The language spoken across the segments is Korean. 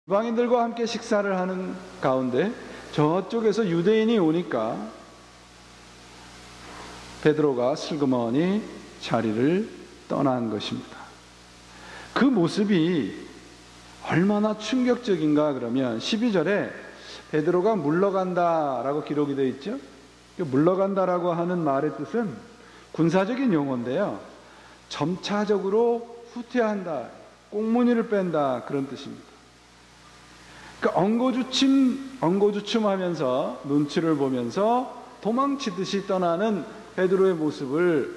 이방인들과 함께 식사를 하는 가운데 저쪽에서 유대인이 오니까 베드로가 슬그머니 자리를 떠난 것입니다. 그 모습이 얼마나 충격적인가 그러면 12절에 베드로가 물러간다라고 기록이 되어 있죠. 물러간다라고 하는 말의 뜻은 군사적인 용어인데요, 점차적으로 후퇴한다, 꽁무니를 뺀다, 그런 뜻입니다. 엉거주춤하면서 눈치를 보면서 도망치듯이 떠나는 베드로의 모습을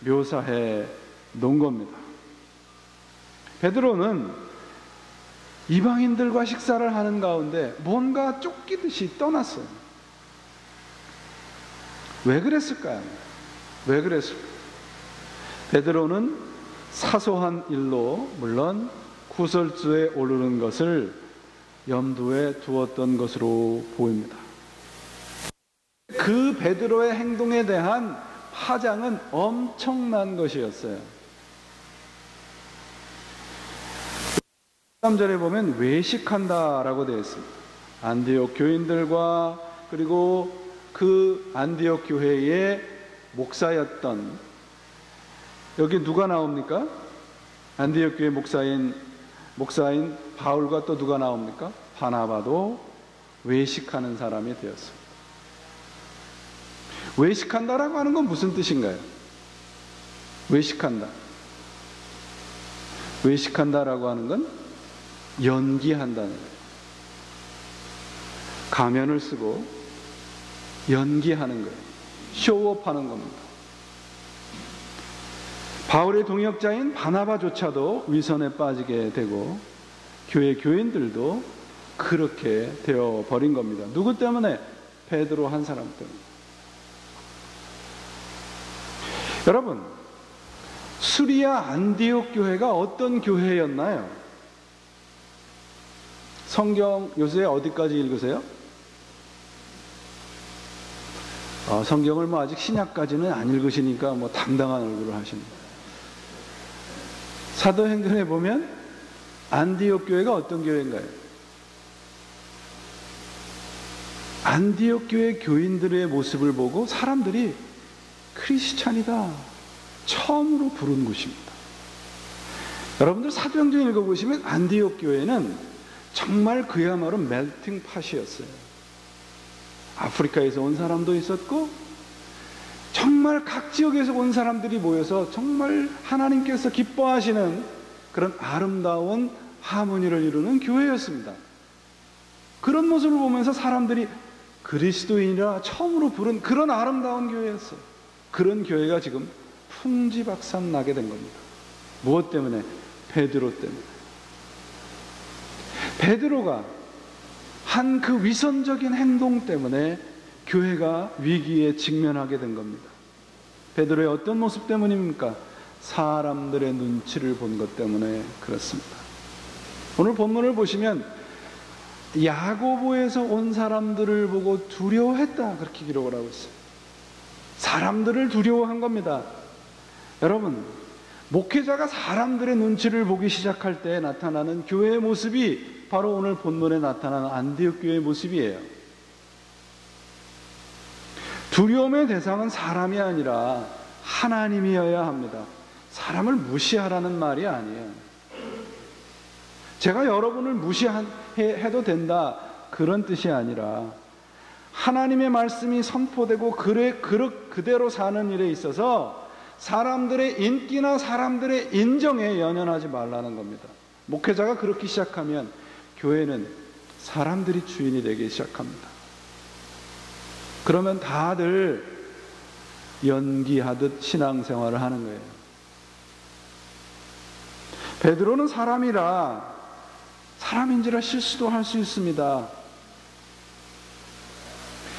묘사해 놓은 겁니다. 베드로는 이방인들과 식사를 하는 가운데 뭔가 쫓기듯이 떠났어요. 왜 그랬을까요? 왜 그랬을까요? 베드로는 사소한 일로 물론 구설주에 오르는 것을 염두에 두었던 것으로 보입니다. 그 베드로의 행동에 대한 파장은 엄청난 것이었어요. 3절에 보면 외식한다라고 되어 있습니다. 안디옥 교인들과 그리고 그 안디옥 교회의 목사였던, 여기 누가 나옵니까? 안디옥 교회 목사인 바울과 또 누가 나옵니까? 바나바도 외식하는 사람이 되었습니다. 외식한다라고 하는 건 무슨 뜻인가요? 외식한다라고 하는 건 연기한다는 거예요. 가면을 쓰고 연기하는 거예요. 쇼업하는 겁니다. 바울의 동역자인 바나바조차도 위선에 빠지게 되고 교회 교인들도 그렇게 되어버린 겁니다. 누구 때문에? 베드로 한 사람 때문에. 여러분, 수리아 안디옥 교회가 어떤 교회였나요? 성경 요새 어디까지 읽으세요? 성경을 아직 신약까지는 안 읽으시니까 당당한 얼굴을 하십니다. 사도행전에 보면 안디옥 교회가 어떤 교회인가요? 안디옥 교회 교인들의 모습을 보고 사람들이 크리스찬이다 처음으로 부른 곳입니다. 여러분들 사도행전 읽어보시면 안디옥 교회는 정말 그야말로 멜팅 팟이었어요. 아프리카에서 온 사람도 있었고 정말 각 지역에서 온 사람들이 모여서 정말 하나님께서 기뻐하시는 그런 아름다운 하모니를 이루는 교회였습니다. 그런 모습을 보면서 사람들이 그리스도인이라 처음으로 부른 그런 아름다운 교회였어요. 그런 교회가 지금 풍지박산 나게 된 겁니다. 무엇 때문에? 베드로 때문에. 베드로가 한 그 위선적인 행동 때문에 교회가 위기에 직면하게 된 겁니다. 베드로의 어떤 모습 때문입니까? 사람들의 눈치를 본 것 때문에 그렇습니다. 오늘 본문을 보시면 야고보에서 온 사람들을 보고 두려워했다, 그렇게 기록을 하고 있어요. 사람들을 두려워한 겁니다. 여러분, 목회자가 사람들의 눈치를 보기 시작할 때 나타나는 교회의 모습이 바로 오늘 본문에 나타나는 안디옥 교회의 모습이에요. 두려움의 대상은 사람이 아니라 하나님이어야 합니다. 사람을 무시하라는 말이 아니에요. 제가 여러분을 무시해도 된다, 그런 뜻이 아니라 하나님의 말씀이 선포되고 그대로 사는 일에 있어서 사람들의 인기나 사람들의 인정에 연연하지 말라는 겁니다. 목회자가 그렇게 시작하면 교회는 사람들이 주인이 되기 시작합니다. 그러면 다들 연기하듯 신앙생활을 하는 거예요. 베드로는 사람인지라 실수도 할 수 있습니다.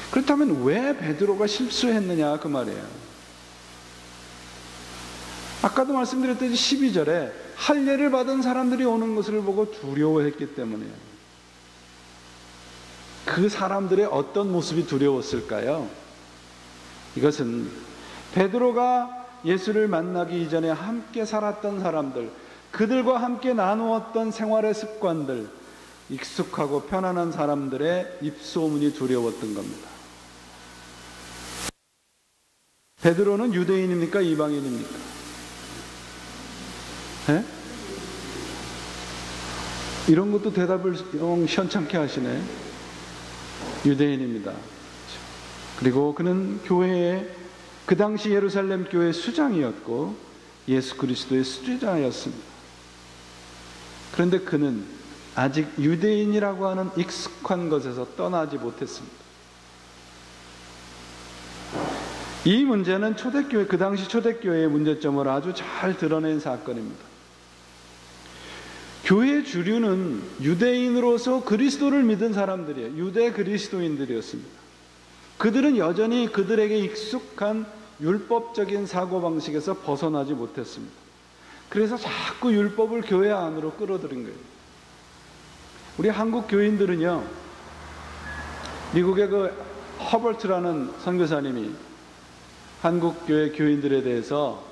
그렇다면 왜 베드로가 실수했느냐, 그 말이에요. 아까도 말씀드렸듯이 12절에 할례를 받은 사람들이 오는 것을 보고 두려워했기 때문이에요. 그 사람들의 어떤 모습이 두려웠을까요? 이것은 베드로가 예수를 만나기 이전에 함께 살았던 사람들, 그들과 함께 나누었던 생활의 습관들, 익숙하고 편안한 사람들의 입소문이 두려웠던 겁니다. 베드로는 유대인입니까? 이방인입니까? 네? 이런 것도 대답을 시원찮게 하시네. 유대인입니다. 그리고 그는 교회의 그 당시 예루살렘 교회 수장이었고 예수 그리스도의 수제자였습니다. 그런데 그는 아직 유대인이라고 하는 익숙한 것에서 떠나지 못했습니다. 이 문제는 초대교회, 그 당시 초대교회의 문제점을 아주 잘 드러낸 사건입니다. 교회 주류는 유대인으로서 그리스도를 믿은 사람들이에요. 유대 그리스도인들이었습니다. 그들은 여전히 그들에게 익숙한 율법적인 사고방식에서 벗어나지 못했습니다. 그래서 자꾸 율법을 교회 안으로 끌어들인 거예요. 우리 한국 교인들은요, 미국의 그 허버트라는 선교사님이 한국 교회 교인들에 대해서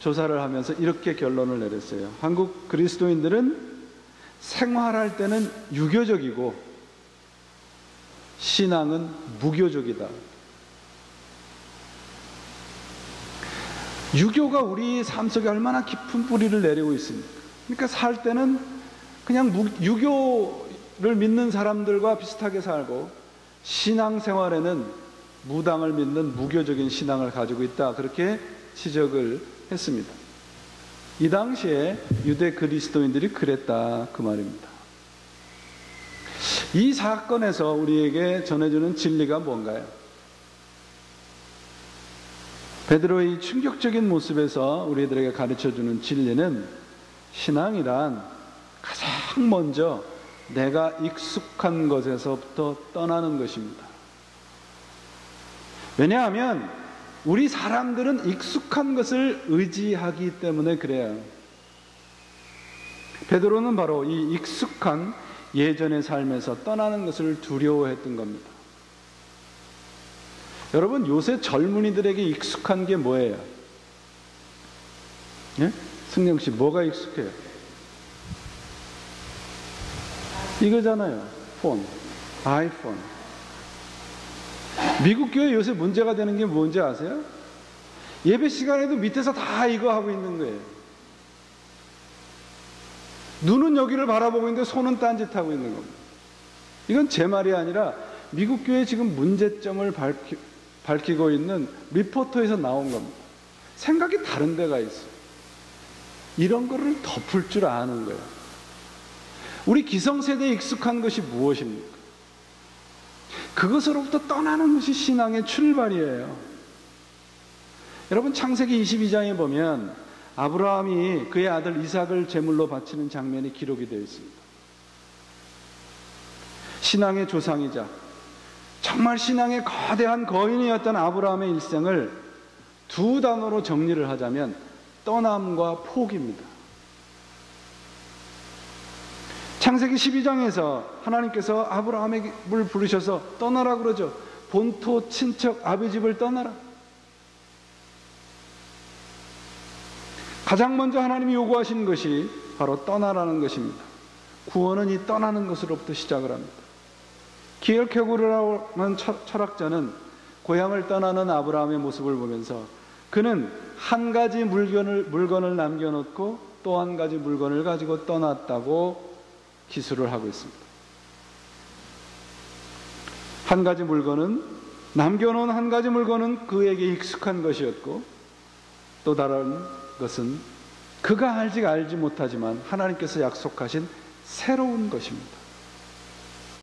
조사를 하면서 이렇게 결론을 내렸어요. 한국 그리스도인들은 생활할 때는 유교적이고 신앙은 무교적이다. 유교가 우리 삶 속에 얼마나 깊은 뿌리를 내리고 있습니까? 그러니까 살 때는 그냥 유교를 믿는 사람들과 비슷하게 살고, 신앙생활에는 무당을 믿는 무교적인 신앙을 가지고 있다. 그렇게 지적을 했습니다. 이 당시에 유대 그리스도인들이 그랬다, 그 말입니다. 이 사건에서 우리에게 전해주는 진리가 뭔가요? 베드로의 충격적인 모습에서 우리들에게 가르쳐주는 진리는, 신앙이란 가장 먼저 내가 익숙한 것에서부터 떠나는 것입니다. 왜냐하면 우리 사람들은 익숙한 것을 의지하기 때문에 그래요. 베드로는 바로 이 익숙한 예전의 삶에서 떠나는 것을 두려워했던 겁니다. 여러분, 요새 젊은이들에게 익숙한 게 뭐예요? 예? 승영 씨, 뭐가 익숙해요? 이거잖아요. 폰, 아이폰. 미국 교회 요새 문제가 되는 게 뭔지 아세요? 예배 시간에도 밑에서 다 이거 하고 있는 거예요. 눈은 여기를 바라보고 있는데 손은 딴짓하고 있는 겁니다. 이건 제 말이 아니라 미국 교회 지금 문제점을 밝히고 있는 리포터에서 나온 겁니다. 생각이 다른 데가 있어요. 이런 거를 덮을 줄 아는 거예요. 우리 기성세대에 익숙한 것이 무엇입니까? 그것으로부터 떠나는 것이 신앙의 출발이에요. 여러분, 창세기 22장에 보면 아브라함이 그의 아들 이삭을 제물로 바치는 장면이 기록이 되어 있습니다. 신앙의 조상이자 정말 신앙의 거대한 거인이었던 아브라함의 일생을 두 단어로 정리를 하자면 떠남과 포기입니다. 창세기 12장에서 하나님께서 아브라함을 부르셔서 떠나라 그러죠. 본토 친척 아비 집을 떠나라. 가장 먼저 하나님이 요구하신 것이 바로 떠나라는 것입니다. 구원은 이 떠나는 것으로부터 시작을 합니다. 키엘케고르라고 하는 철학자는 고향을 떠나는 아브라함의 모습을 보면서 그는 한 가지 물건을 남겨놓고 또 한 가지 물건을 가지고 떠났다고 기술을 하고 있습니다. 한 가지 물건은, 남겨놓은 한 가지 물건은 그에게 익숙한 것이었고, 또 다른 것은 그가 알지 못하지만 하나님께서 약속하신 새로운 것입니다.